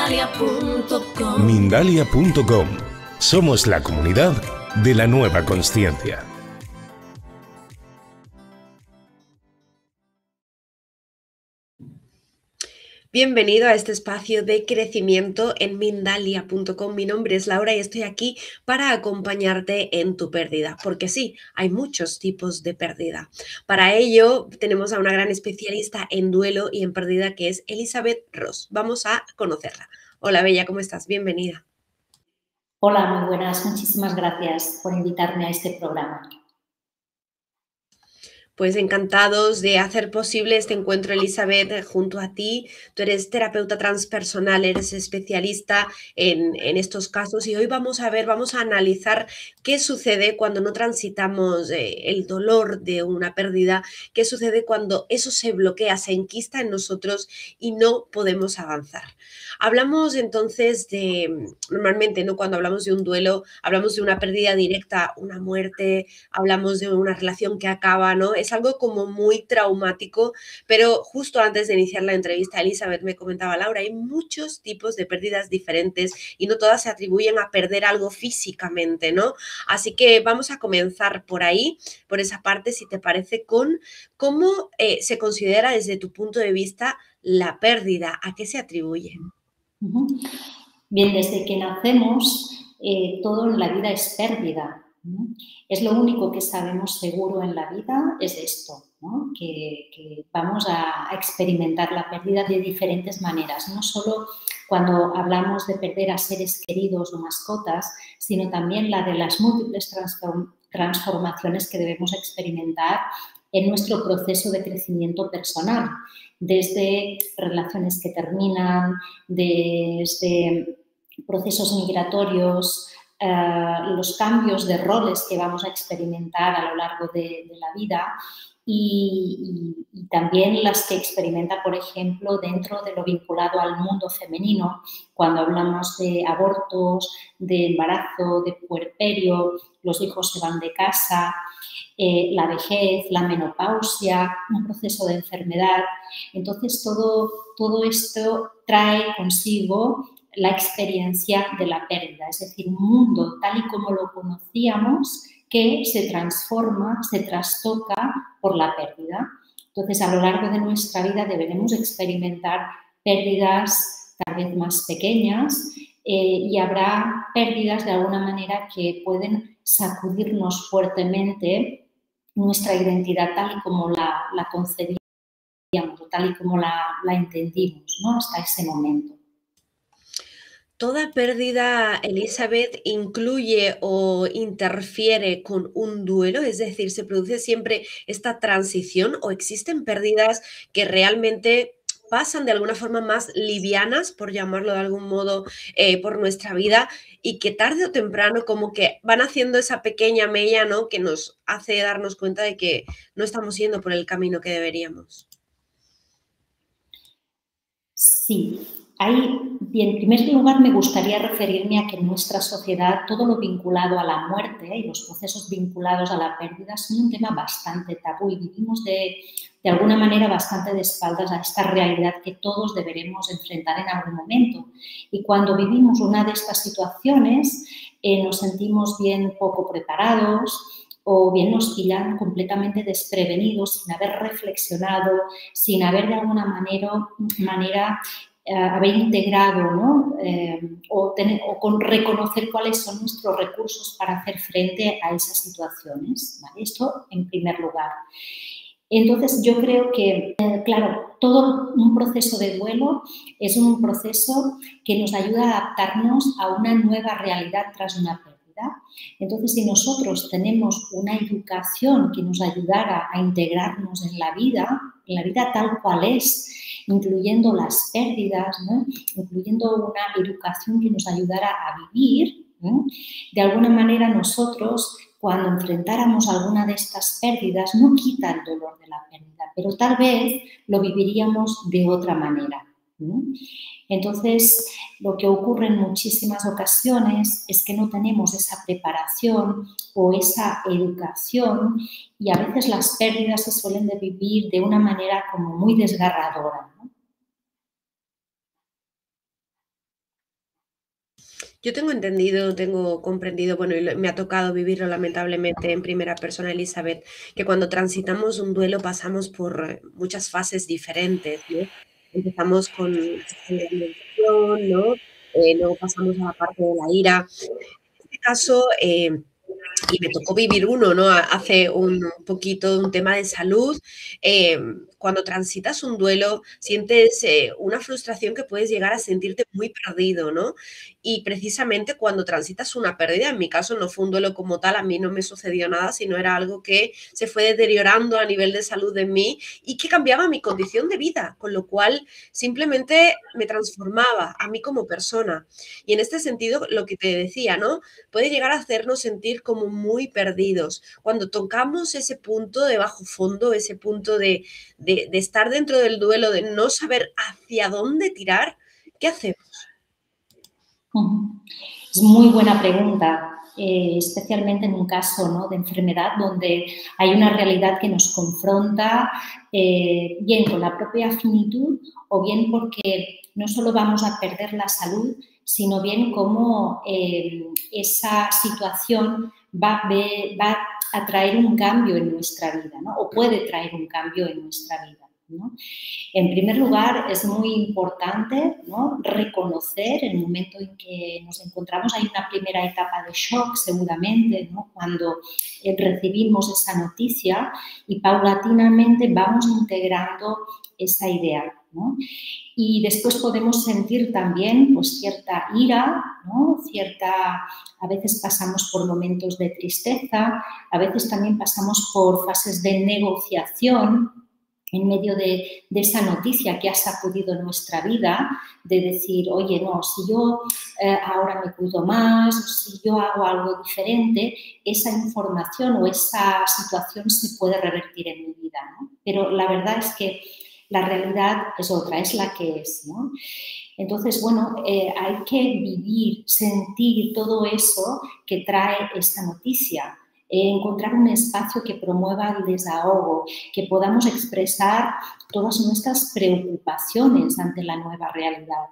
Mindalia.com. Mindalia.com. Somos la comunidad de la nueva consciencia. Bienvenido a este espacio de crecimiento en Mindalia.com. Mi nombre es Laura y estoy aquí para acompañarte en tu pérdida, porque sí, hay muchos tipos de pérdida. Para ello tenemos a una gran especialista en duelo y en pérdida que es Elizabeth Ross. Vamos a conocerla. Hola Bella, ¿cómo estás? Bienvenida. Hola, muy buenas. Muchísimas gracias por invitarme a este programa. Pues encantados de hacer posible este encuentro, Elizabeth, junto a ti. Tú eres terapeuta transpersonal, eres especialista en estos casos y hoy vamos a analizar qué sucede cuando no transitamos el dolor de una pérdida, qué sucede cuando eso se bloquea, se enquista en nosotros y no podemos avanzar. Hablamos entonces normalmente, ¿no? Cuando hablamos de un duelo, hablamos de una pérdida directa, una muerte, hablamos de una relación que acaba, ¿no? Es algo como muy traumático, pero justo antes de iniciar la entrevista, Elizabeth me comentaba, Laura, hay muchos tipos de pérdidas diferentes y no todas se atribuyen a perder algo físicamente, ¿no? Así que vamos a comenzar por ahí, por esa parte, si te parece, con cómo se considera desde tu punto de vista la pérdida, ¿a qué se atribuye? Bien, desde que nacemos, todo en la vida es pérdida, ¿no? Es lo único que sabemos seguro en la vida, es esto, ¿no? Que vamos a experimentar la pérdida de diferentes maneras, no solo cuando hablamos de perder a seres queridos o mascotas, sino también la de las múltiples transformaciones que debemos experimentar en nuestro proceso de crecimiento personal, desde relaciones que terminan, desde procesos migratorios, los cambios de roles que vamos a experimentar a lo largo de la vida y también las que experimenta, por ejemplo, dentro de lo vinculado al mundo femenino, cuando hablamos de abortos, de embarazo, de puerperio, los hijos se van de casa, la vejez, la menopausia, un proceso de enfermedad. Entonces, todo esto trae consigo la experiencia de la pérdida, es decir, un mundo tal y como lo conocíamos que se transforma, se trastoca por la pérdida. Entonces, a lo largo de nuestra vida deberemos experimentar pérdidas cada vez más pequeñas y habrá pérdidas de alguna manera que pueden sacudirnos fuertemente nuestra identidad tal y como la concebíamos, tal y como la entendimos, ¿no? Hasta ese momento. ¿Toda pérdida, Elizabeth, incluye o interfiere con un duelo? Es decir, ¿se produce siempre esta transición o existen pérdidas que realmente pasan de alguna forma más livianas, por llamarlo de algún modo, por nuestra vida y que tarde o temprano como que van haciendo esa pequeña mella, ¿no? Que nos hace darnos cuenta de que no estamos yendo por el camino que deberíamos? Sí, en primer lugar me gustaría referirme a que en nuestra sociedad todo lo vinculado a la muerte y los procesos vinculados a la pérdida son un tema bastante tabú y vivimos de alguna manera bastante de espaldas a esta realidad que todos deberemos enfrentar en algún momento. Y cuando vivimos una de estas situaciones nos sentimos bien poco preparados o bien nos pillan completamente desprevenidos sin haber reflexionado, sin haber de alguna manera haber integrado, ¿no? o con reconocer cuáles son nuestros recursos para hacer frente a esas situaciones, ¿vale? Esto en primer lugar. Entonces, yo creo que, claro, todo un proceso de duelo es un proceso que nos ayuda a adaptarnos a una nueva realidad tras una pérdida. Entonces, si nosotros tenemos una educación que nos ayudara a integrarnos en la vida tal cual es, incluyendo las pérdidas, ¿no? Incluyendo una educación que nos ayudara a vivir, ¿no? De alguna manera nosotros, cuando enfrentáramos alguna de estas pérdidas, no quita el dolor de la pérdida, pero tal vez lo viviríamos de otra manera, ¿no? Entonces, lo que ocurre en muchísimas ocasiones es que no tenemos esa preparación o esa educación y a veces las pérdidas se suelen de vivir de una manera como muy desgarradora, ¿no? Yo tengo entendido, tengo comprendido, bueno, y me ha tocado vivirlo lamentablemente en primera persona, Elizabeth, que cuando transitamos un duelo pasamos por muchas fases diferentes, ¿no? Empezamos con la emoción, ¿no? Luego pasamos a la parte de la ira. En este caso, y me tocó vivir uno, ¿no? Hace un poquito un tema de salud. Cuando transitas un duelo, sientes una frustración que puedes llegar a sentirte muy perdido, ¿no? Y precisamente cuando transitas una pérdida, en mi caso no fue un duelo como tal, a mí no me sucedió nada, sino era algo que se fue deteriorando a nivel de salud en mí y que cambiaba mi condición de vida, con lo cual simplemente me transformaba a mí como persona. Y en este sentido, lo que te decía, ¿no? Puede llegar a hacernos sentir como muy perdidos. Cuando tocamos ese punto de bajo fondo, ese punto de estar dentro del duelo, de no saber hacia dónde tirar, ¿qué hacemos? Es muy buena pregunta, especialmente en un caso, ¿no?, de enfermedad donde hay una realidad que nos confronta, bien con la propia finitud o bien porque no solo vamos a perder la salud, sino bien cómo esa situación va a traer un cambio en nuestra vida, ¿no? O puede traer un cambio en nuestra vida, ¿no? En primer lugar, es muy importante, ¿no?, reconocer el momento en que nos encontramos. Hay una primera etapa de shock, seguramente, ¿no?, cuando recibimos esa noticia y paulatinamente vamos integrando esa idea, ¿no? Y después podemos sentir también, pues, cierta ira, ¿no? A veces pasamos por momentos de tristeza, a veces también pasamos por fases de negociación en medio de esa noticia que ha sacudido nuestra vida, de decir, oye, no, si yo ahora me cuido más, si yo hago algo diferente, esa información o esa situación se puede revertir en mi vida, ¿no? Pero la verdad es que la realidad es otra, es la que es, ¿no? Entonces, bueno, hay que vivir, sentir todo eso que trae esta noticia. Encontrar un espacio que promueva el desahogo, que podamos expresar todas nuestras preocupaciones ante la nueva realidad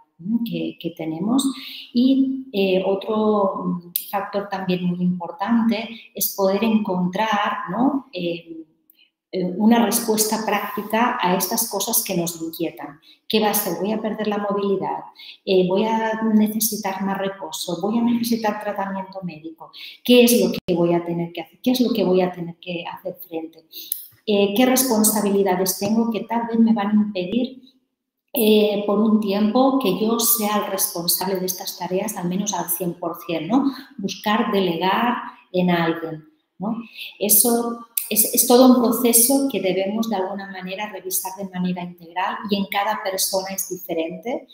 que tenemos. Y otro factor también muy importante es poder encontrar, ¿no?, una respuesta práctica a estas cosas que nos inquietan. ¿Qué va a ser? ¿Voy a perder la movilidad? ¿Voy a necesitar más reposo? ¿Voy a necesitar tratamiento médico? ¿Qué es lo que voy a tener que hacer? ¿Qué es lo que voy a tener que hacer frente? ¿Qué responsabilidades tengo que tal vez me van a impedir por un tiempo que yo sea el responsable de estas tareas, al menos al 100%, ¿no? Buscar delegar en alguien, ¿no? Eso es todo un proceso que debemos de alguna manera revisar de manera integral y en cada persona es diferente,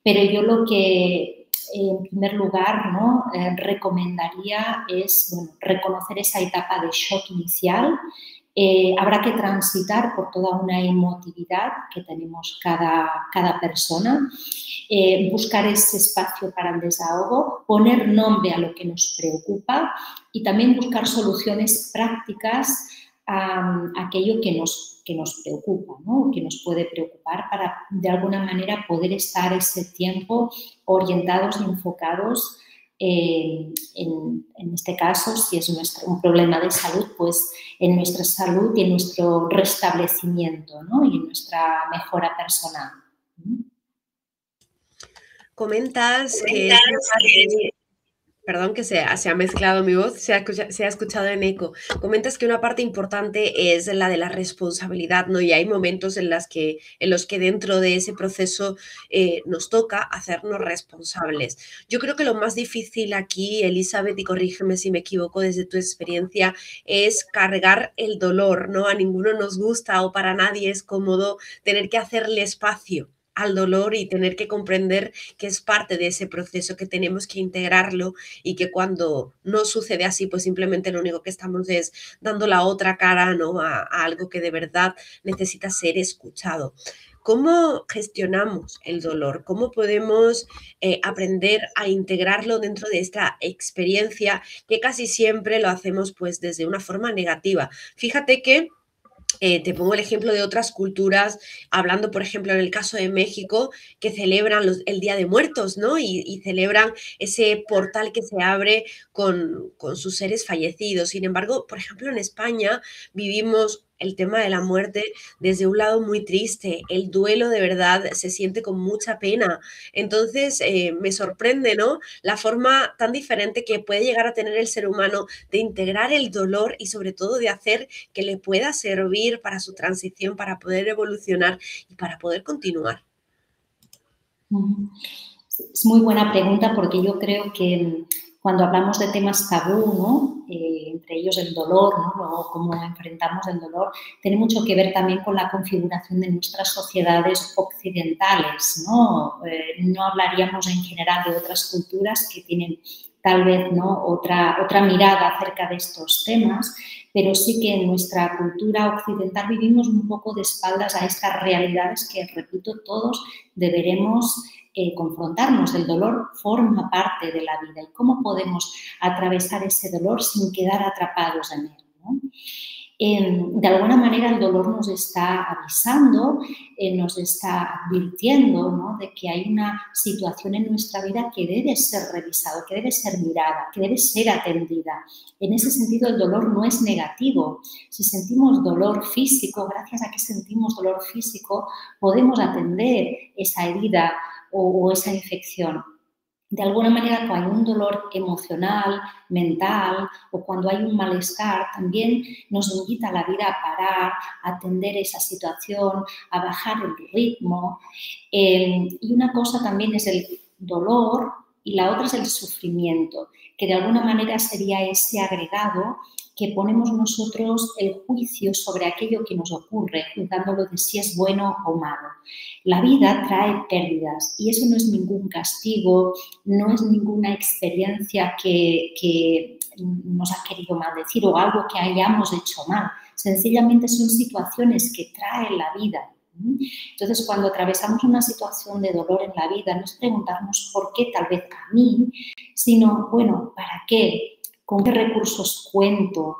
pero yo lo que en primer lugar, ¿no?, recomendaría es, bueno, reconocer esa etapa de shock inicial. Habrá que transitar por toda una emotividad que tenemos cada persona, buscar ese espacio para el desahogo, poner nombre a lo que nos preocupa y también buscar soluciones prácticas a aquello que nos preocupa, ¿no?, que nos puede preocupar para, de alguna manera, poder estar ese tiempo orientados y enfocados en este caso, si es un problema de salud, pues en nuestra salud y en nuestro restablecimiento, ¿no?, y en nuestra mejora personal. Comentas que esta parte, perdón, que se ha mezclado mi voz, se ha escuchado en eco. Comentas que una parte importante es la de la responsabilidad, ¿no? Y hay momentos en los que dentro de ese proceso nos toca hacernos responsables. Yo creo que lo más difícil aquí, Elizabeth, y corrígeme si me equivoco desde tu experiencia, es cargar el dolor, ¿no? A ninguno nos gusta o para nadie es cómodo tener que hacerle espacio al dolor y tener que comprender que es parte de ese proceso, que tenemos que integrarlo y que cuando no sucede así, pues simplemente lo único que estamos es dando la otra cara, ¿no?, a algo que de verdad necesita ser escuchado. ¿Cómo gestionamos el dolor? ¿Cómo podemos aprender a integrarlo dentro de esta experiencia que casi siempre lo hacemos pues desde una forma negativa? Fíjate que Te pongo el ejemplo de otras culturas, hablando, por ejemplo, en el caso de México, que celebran el Día de Muertos, ¿no? Y celebran ese portal que se abre con sus seres fallecidos. Sin embargo, por ejemplo, en España vivimos el tema de la muerte desde un lado muy triste. El duelo de verdad se siente con mucha pena. Entonces, me sorprende, ¿no? La forma tan diferente que puede llegar a tener el ser humano de integrar el dolor y sobre todo de hacer que le pueda servir para su transición, para poder evolucionar y para poder continuar. Ujú. Es muy buena pregunta porque yo creo que cuando hablamos de temas tabú, ¿no? Entre ellos el dolor, ¿no? O cómo enfrentamos el dolor, tiene mucho que ver también con la configuración de nuestras sociedades occidentales, ¿no? No hablaríamos en general de otras culturas que tienen tal vez, ¿no? otra mirada acerca de estos temas, pero sí que en nuestra cultura occidental vivimos un poco de espaldas a estas realidades que, repito, todos deberemos confrontarnos. El dolor forma parte de la vida y cómo podemos atravesar ese dolor sin quedar atrapados en él, ¿no? De alguna manera el dolor nos está avisando, nos está advirtiendo, ¿no? De que hay una situación en nuestra vida que debe ser revisada, que debe ser mirada, que debe ser atendida. En ese sentido el dolor no es negativo. Si sentimos dolor físico, gracias a que sentimos dolor físico, podemos atender esa herida o esa infección. De alguna manera, cuando hay un dolor emocional, mental o cuando hay un malestar, también nos invita a la vida a parar, a atender esa situación, a bajar el ritmo. Y una cosa también es el dolor y la otra es el sufrimiento, que de alguna manera sería ese agregado que ponemos nosotros el juicio sobre aquello que nos ocurre, juzgándolo de si es bueno o malo. La vida trae pérdidas y eso no es ningún castigo, no es ninguna experiencia que nos ha querido maldecir o algo que hayamos hecho mal. Sencillamente son situaciones que trae la vida. Entonces, cuando atravesamos una situación de dolor en la vida, no es preguntarnos por qué tal vez a mí, sino, bueno, ¿para qué? ¿Con qué recursos cuento?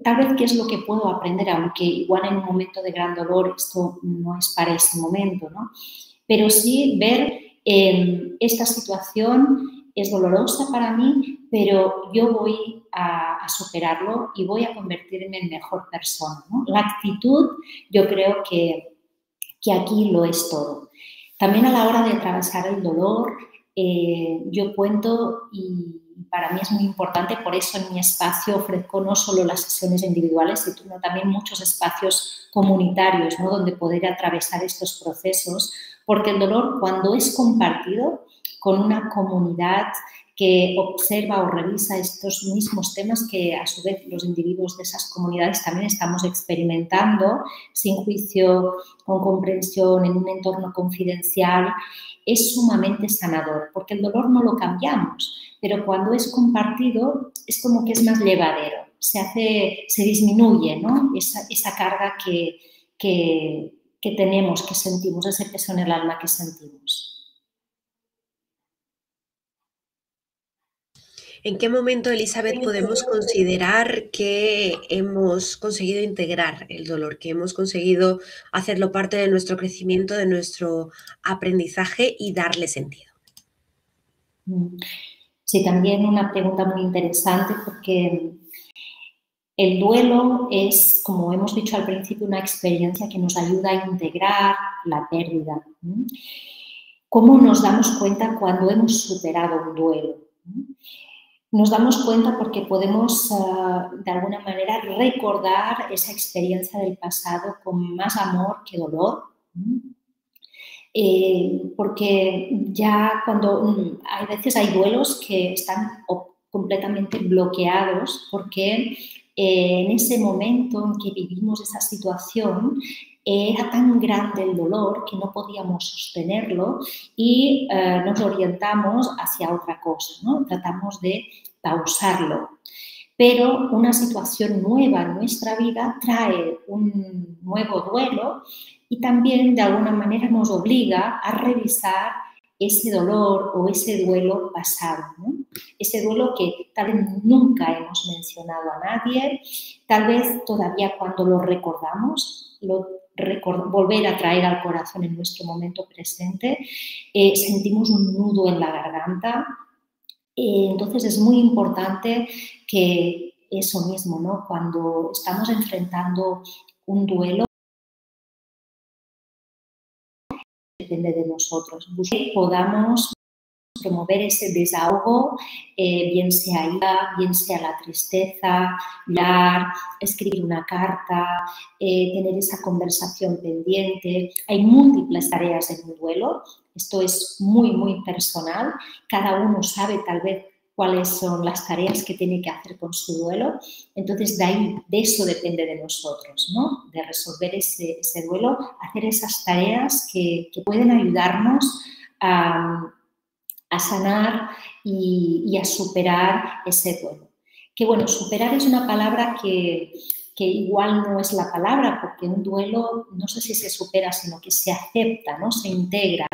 Tal vez qué es lo que puedo aprender, aunque igual en un momento de gran dolor esto no es para ese momento, ¿no? Pero sí ver esta situación es dolorosa para mí, pero yo voy a superarlo y voy a convertirme en mejor persona, ¿no? La actitud yo creo que aquí lo es todo. También a la hora de atravesar el dolor, yo cuento y para mí es muy importante, por eso en mi espacio ofrezco no solo las sesiones individuales, sino también muchos espacios comunitarios, ¿no? Donde poder atravesar estos procesos, porque el dolor cuando es compartido con una comunidad que observa o revisa estos mismos temas que a su vez los individuos de esas comunidades también estamos experimentando, sin juicio, con comprensión, en un entorno confidencial, es sumamente sanador, porque el dolor no lo cambiamos, pero cuando es compartido es como que es más llevadero, se disminuye, ¿no? Esa carga que tenemos, que sentimos, ese peso en el alma que sentimos. ¿En qué momento, Elizabeth, podemos considerar que hemos conseguido integrar el dolor, que hemos conseguido hacerlo parte de nuestro crecimiento, de nuestro aprendizaje y darle sentido? Sí, también una pregunta muy interesante porque el duelo es, como hemos dicho al principio, una experiencia que nos ayuda a integrar la pérdida. ¿Cómo nos damos cuenta cuando hemos superado un duelo? Nos damos cuenta porque podemos, de alguna manera, recordar esa experiencia del pasado con más amor que dolor. Porque ya cuando hay veces hay duelos que están completamente bloqueados porque en ese momento en que vivimos esa situación era tan grande el dolor que no podíamos sostenerlo y nos orientamos hacia otra cosa, ¿no? Tratamos de pausarlo. Pero una situación nueva en nuestra vida trae un nuevo duelo y también de alguna manera nos obliga a revisar ese dolor o ese duelo pasado, ¿no? Ese duelo que tal vez nunca hemos mencionado a nadie, tal vez todavía cuando lo recordamos, volver a traer al corazón en nuestro momento presente, sentimos un nudo en la garganta. Entonces es muy importante que eso mismo, ¿no? Cuando estamos enfrentando un duelo, depende de nosotros, que podamos promover ese desahogo, bien sea ira, bien sea la tristeza, llorar, escribir una carta, tener esa conversación pendiente. Hay múltiples tareas en un duelo, esto es muy, muy personal, cada uno sabe tal vez cuáles son las tareas que tiene que hacer con su duelo, entonces de eso depende de nosotros, ¿no? De resolver ese duelo, hacer esas tareas que pueden ayudarnos a sanar y a superar ese duelo. Que bueno, superar es una palabra que igual no es la palabra, porque un duelo no sé si se supera, sino que se acepta, ¿no? Se integra.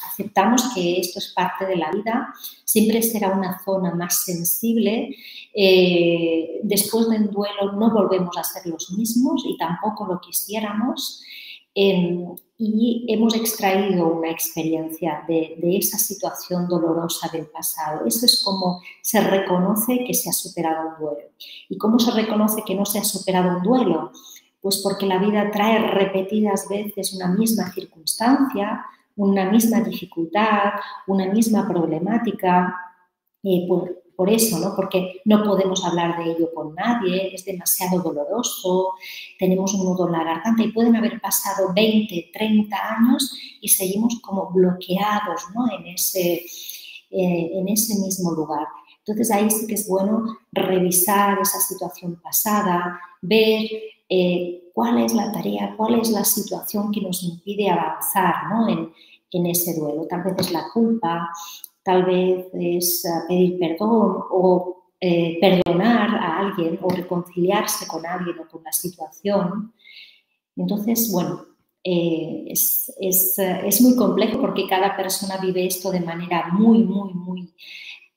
Aceptamos que esto es parte de la vida, siempre será una zona más sensible. Después de un duelo no volvemos a ser los mismos y tampoco lo quisiéramos. Y hemos extraído una experiencia de esa situación dolorosa del pasado. Eso es como se reconoce que se ha superado un duelo. ¿Y cómo se reconoce que no se ha superado un duelo? Pues porque la vida trae repetidas veces una misma circunstancia, una misma dificultad, una misma problemática. Por eso, ¿no? Porque no podemos hablar de ello con nadie, es demasiado doloroso, tenemos un nudo en la garganta y pueden haber pasado 20, 30 años y seguimos como bloqueados, ¿no? en ese mismo lugar. Entonces ahí sí que es bueno revisar esa situación pasada, ver cuál es la tarea, cuál es la situación que nos impide avanzar, ¿no? en ese duelo. Tal vez es la culpa, tal vez es pedir perdón o perdonar a alguien o reconciliarse con alguien o con la situación. Entonces, bueno, es muy complejo porque cada persona vive esto de manera muy, muy, muy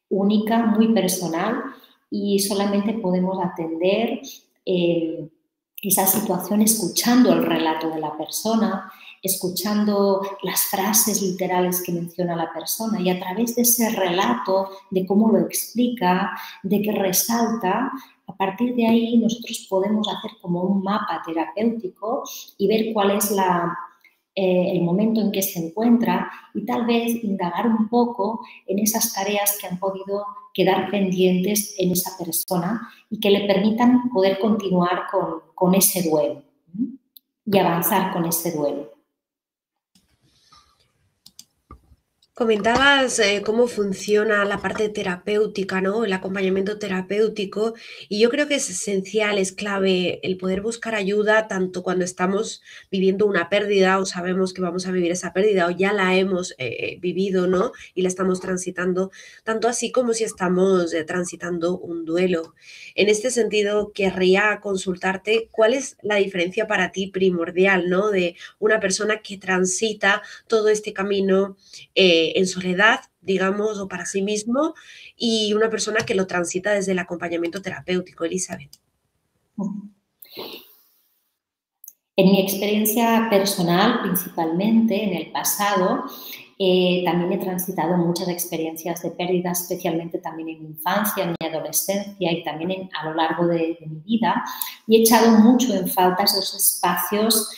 única, muy personal y solamente podemos atender esa situación escuchando el relato de la persona, escuchando las frases literales que menciona la persona y a través de ese relato, de cómo lo explica, de qué resalta, a partir de ahí nosotros podemos hacer como un mapa terapéutico y ver cuál es el momento en que se encuentra y tal vez indagar un poco en esas tareas que han podido quedar pendientes en esa persona y que le permitan poder continuar con ese duelo y avanzar con ese duelo. Comentabas cómo funciona la parte terapéutica, ¿no? El acompañamiento terapéutico, y yo creo que es esencial, es clave el poder buscar ayuda tanto cuando estamos viviendo una pérdida o sabemos que vamos a vivir esa pérdida o ya la hemos vivido, ¿no? Y la estamos transitando, tanto así como si estamos transitando un duelo. En este sentido, querría consultarte cuál es la diferencia para ti primordial, ¿no? De una persona que transita todo este camino en soledad, digamos, o para sí mismo, y una persona que lo transita desde el acompañamiento terapéutico. Elizabeth. En mi experiencia personal, principalmente en el pasado, también he transitado muchas experiencias de pérdida, especialmente también en mi infancia, en mi adolescencia y también a lo largo de mi vida. Y he echado mucho en falta esos espacios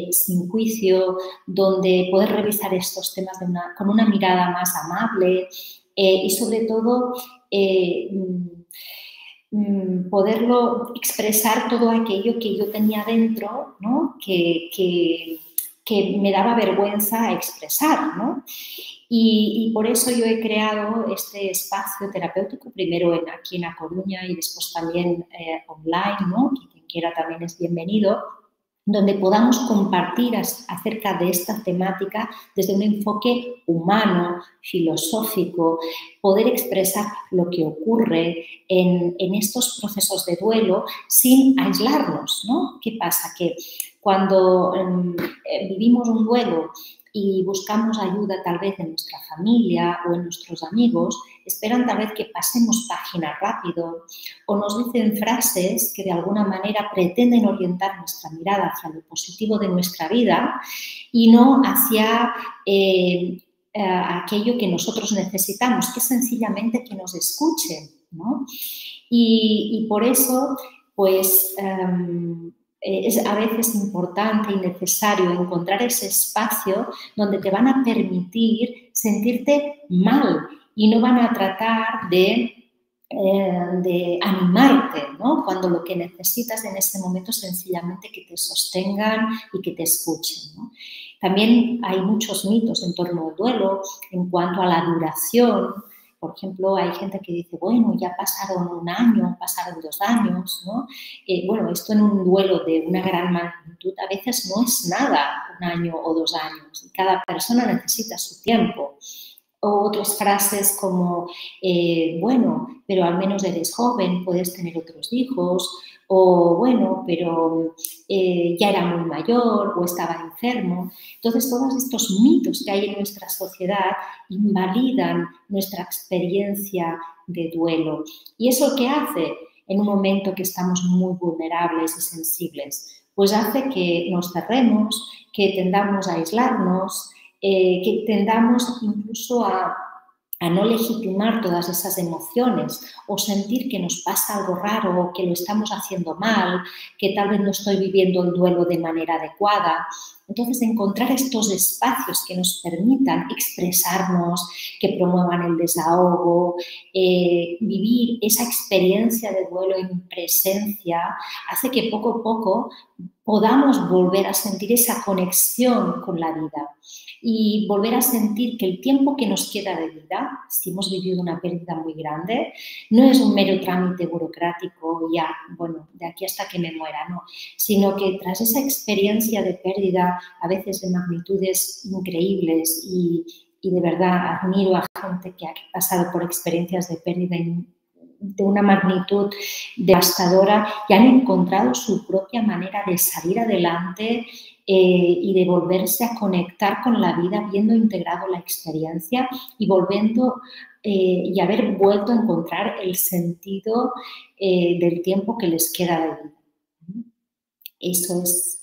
sin juicio, donde poder revisar estos temas con una mirada más amable y sobre todo poderlo expresar todo aquello que yo tenía dentro, ¿no? que me daba vergüenza expresar, ¿no? Y por eso yo he creado este espacio terapéutico, primero aquí en A Coruña y después también online, ¿no? Quien quiera también es bienvenido, donde podamos compartir acerca de esta temática desde un enfoque humano, filosófico, poder expresar lo que ocurre en estos procesos de duelo sin aislarnos, ¿no? ¿Qué pasa? Que cuando vivimos un duelo y buscamos ayuda tal vez en nuestra familia o en nuestros amigos, esperan tal vez que pasemos página rápido o nos dicen frases que de alguna manera pretenden orientar nuestra mirada hacia lo positivo de nuestra vida y no hacia aquello que nosotros necesitamos, que es sencillamente que nos escuchen, ¿no? Y por eso, pues, es a veces importante y necesario encontrar ese espacio donde te van a permitir sentirte mal y no van a tratar de animarte, ¿no? Cuando lo que necesitas en ese momento es sencillamente que te sostengan y que te escuchen, ¿no? También hay muchos mitos en torno al duelo en cuanto a la duración. Por ejemplo, hay gente que dice, bueno, ya pasaron 1 año, pasaron 2 años, ¿no? Bueno, esto en un duelo de una gran magnitud a veces no es nada, 1 año o 2 años. Y cada persona necesita su tiempo. O otras frases como, bueno, pero al menos eres joven, puedes tener otros hijos, o bueno, pero ya era muy mayor o estaba enfermo. Entonces, todos estos mitos que hay en nuestra sociedad invalidan nuestra experiencia de duelo. ¿Y eso qué hace en un momento que estamos muy vulnerables y sensibles? Pues hace que nos cerremos, que tendamos a aislarnos, que tendamos incluso a no legitimar todas esas emociones o sentir que nos pasa algo raro o que lo estamos haciendo mal, que tal vez no estoy viviendo el duelo de manera adecuada. Entonces, encontrar estos espacios que nos permitan expresarnos, que promuevan el desahogo, vivir esa experiencia de duelo en presencia, hace que poco a poco podamos volver a sentir esa conexión con la vida y volver a sentir que el tiempo que nos queda de vida, si hemos vivido una pérdida muy grande, no es un mero trámite burocrático, ya, bueno, de aquí hasta que me muera, no, sino que tras esa experiencia de pérdida, a veces de magnitudes increíbles y de verdad admiro a gente que ha pasado por experiencias de pérdida de una magnitud devastadora y han encontrado su propia manera de salir adelante y de volverse a conectar con la vida, habiendo integrado la experiencia y volviendo y haber vuelto a encontrar el sentido del tiempo que les queda de vida. Eso es.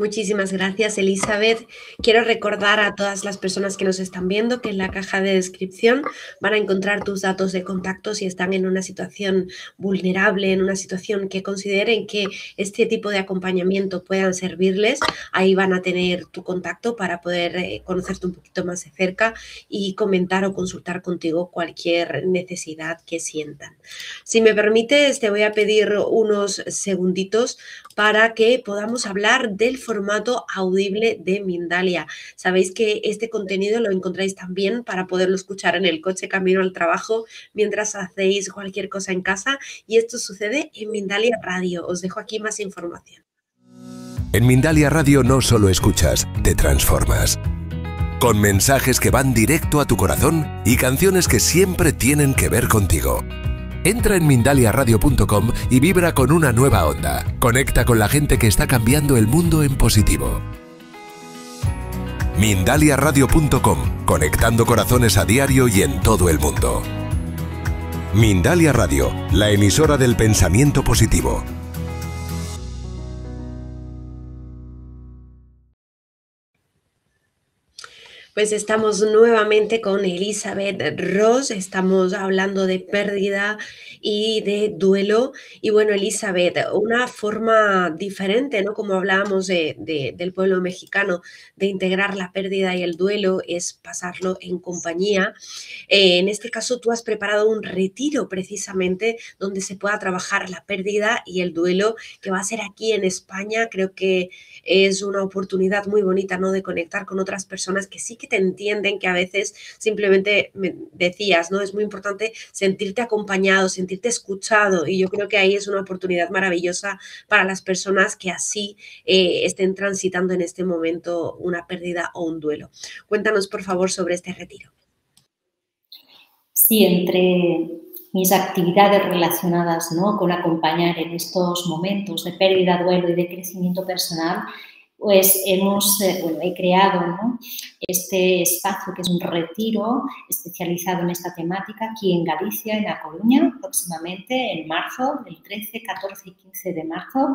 Muchísimas gracias, Elizabeth. Quiero recordar a todas las personas que nos están viendo que en la caja de descripción van a encontrar tus datos de contacto si están en una situación vulnerable, en una situación que consideren que este tipo de acompañamiento puedan servirles. Ahí van a tener tu contacto para poder conocerte un poquito más de cerca y comentar o consultar contigo cualquier necesidad que sientan. Si me permites, te voy a pedir unos segunditos para que podamos hablar del formato audible de Mindalia. Sabéis que este contenido lo encontráis también para poderlo escuchar en el coche camino al trabajo mientras hacéis cualquier cosa en casa, y esto sucede en Mindalia Radio. Os dejo aquí más información. En Mindalia Radio no solo escuchas, te transformas. Con mensajes que van directo a tu corazón y canciones que siempre tienen que ver contigo. Entra en mindaliaradio.com y vibra con una nueva onda. Conecta con la gente que está cambiando el mundo en positivo. mindaliaradio.com, conectando corazones a diario y en todo el mundo. Mindalia Radio, la emisora del pensamiento positivo. Pues estamos nuevamente con Elizabeth Ross, estamos hablando de pérdida y de duelo. Y bueno, Elizabeth, una forma diferente, ¿no? Como hablábamos del pueblo mexicano, de integrar la pérdida y el duelo es pasarlo en compañía. En este caso, tú has preparado un retiro precisamente donde se pueda trabajar la pérdida y el duelo, que va a ser aquí en España. Creo que es una oportunidad muy bonita, ¿no? De conectar con otras personas que sí que te entienden, que a veces simplemente me decías, ¿no? Es muy importante sentirte acompañado, sentirte escuchado, y yo creo que ahí es una oportunidad maravillosa para las personas que así estén transitando en este momento una pérdida o un duelo. Cuéntanos, por favor, sobre este retiro. Sí, entre mis actividades relacionadas, ¿no?, con acompañar en estos momentos de pérdida, duelo y de crecimiento personal, pues he creado, ¿no?, este espacio que es un retiro especializado en esta temática aquí en Galicia, en A Coruña, próximamente en marzo, el 13, 14 y 15 de marzo.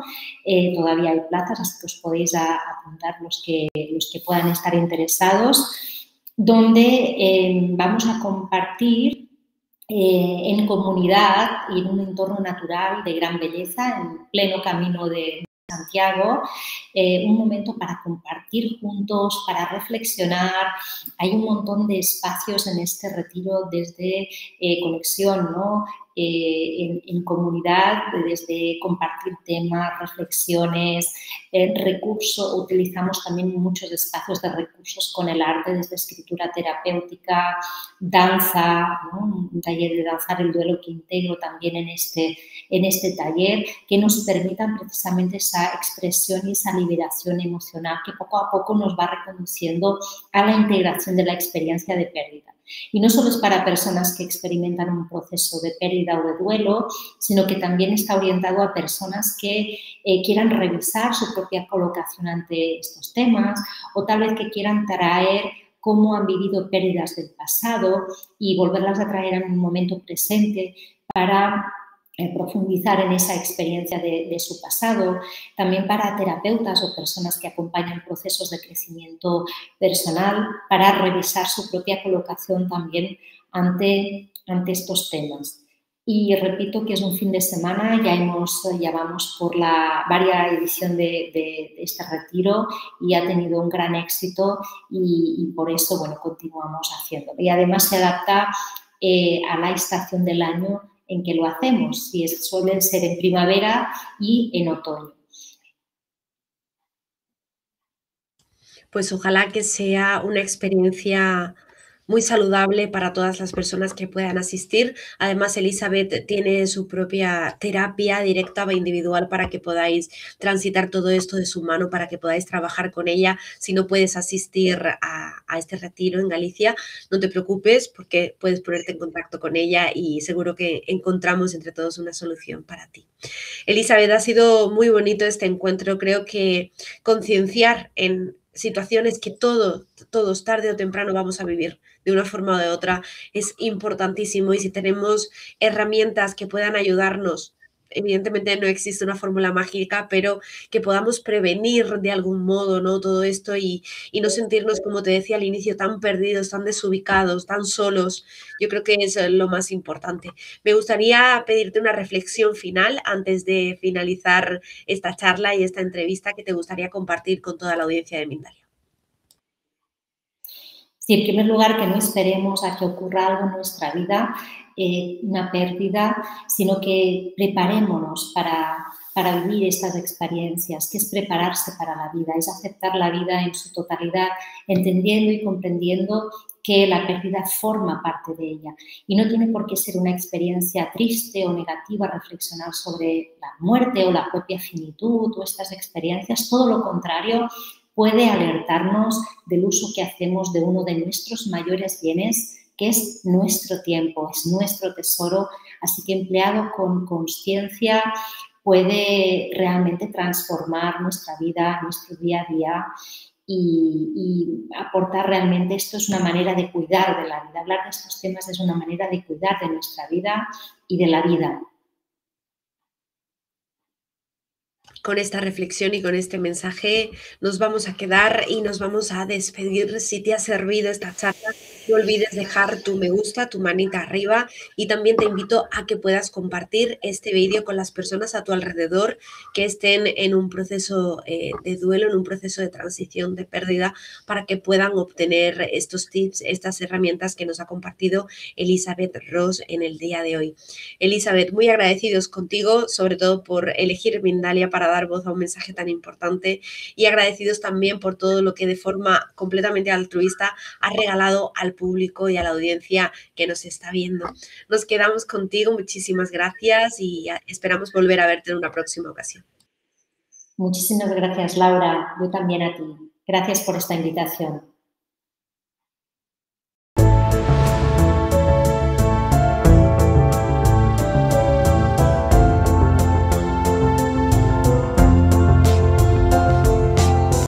Todavía hay plazas, así que os podéis apuntar los que puedan estar interesados, donde vamos a compartir en comunidad y en un entorno natural de gran belleza, en pleno camino de Santiago, un momento para compartir juntos, para reflexionar. Hay un montón de espacios en este retiro, desde conexión, ¿no?, en comunidad, desde compartir temas, reflexiones, recursos. Utilizamos también muchos espacios de recursos con el arte, desde escritura terapéutica, danza, ¿no?, un taller de danzar el duelo que integro también en este taller, que nos permitan precisamente esa expresión y esa liberación emocional que poco a poco nos va reconduciendo a la integración de la experiencia de pérdida. Y no solo es para personas que experimentan un proceso de pérdida o de duelo, sino que también está orientado a personas que quieran revisar su propia colocación ante estos temas, o tal vez que quieran traer cómo han vivido pérdidas del pasado y volverlas a traer en un momento presente para profundizar en esa experiencia de su pasado. También para terapeutas o personas que acompañan procesos de crecimiento personal, para revisar su propia colocación también ante estos temas. Y repito que es un fin de semana, ya vamos por la varias edición de este retiro y ha tenido un gran éxito y por eso, bueno, continuamos haciéndolo. Y además se adapta a la estación del año en que lo hacemos, suelen ser en primavera y en otoño. Pues ojalá que sea una experiencia muy saludable para todas las personas que puedan asistir. Además, Elizabeth tiene su propia terapia directa o individual para que podáis transitar todo esto de su mano, para que podáis trabajar con ella. Si no puedes asistir a este retiro en Galicia, no te preocupes, porque puedes ponerte en contacto con ella y seguro que encontramos entre todos una solución para ti. Elizabeth, ha sido muy bonito este encuentro. Creo que concienciar en situaciones que todos tarde o temprano vamos a vivir de una forma o de otra es importantísimo, y si tenemos herramientas que puedan ayudarnos, evidentemente no existe una fórmula mágica, pero que podamos prevenir de algún modo, ¿no?, todo esto y no sentirnos, como te decía al inicio, tan perdidos, tan desubicados, tan solos. Yo creo que es lo más importante. Me gustaría pedirte una reflexión final antes de finalizar esta charla y esta entrevista que te gustaría compartir con toda la audiencia de Mindalia. Sí, en primer lugar, que no esperemos a que ocurra algo en nuestra vida, una pérdida, sino que preparémonos para vivir estas experiencias, que es prepararse para la vida, es aceptar la vida en su totalidad, entendiendo y comprendiendo que la pérdida forma parte de ella. Y no tiene por qué ser una experiencia triste o negativa reflexionar sobre la muerte o la propia finitud o estas experiencias. Todo lo contrario, puede alertarnos del uso que hacemos de uno de nuestros mayores bienes, que es nuestro tiempo, es nuestro tesoro. Así que empleado con consciencia puede realmente transformar nuestra vida, nuestro día a día y aportar realmente. Esto es una manera de cuidar de la vida. Hablar de estos temas es una manera de cuidar de nuestra vida y de la vida. Con esta reflexión y con este mensaje nos vamos a quedar y nos vamos a despedir. Si te ha servido esta charla, no olvides dejar tu me gusta, tu manita arriba, y también te invito a que puedas compartir este vídeo con las personas a tu alrededor que estén en un proceso de duelo, en un proceso de transición, de pérdida, para que puedan obtener estos tips, estas herramientas que nos ha compartido Elizabeth Ross en el día de hoy. Elizabeth, muy agradecidos contigo, sobre todo por elegir Mindalia para dar voz a un mensaje tan importante, y agradecidos también por todo lo que de forma completamente altruista has regalado al público y a la audiencia que nos está viendo. Nos quedamos contigo, muchísimas gracias y esperamos volver a verte en una próxima ocasión. Muchísimas gracias, Laura. Yo también a ti. Gracias por esta invitación.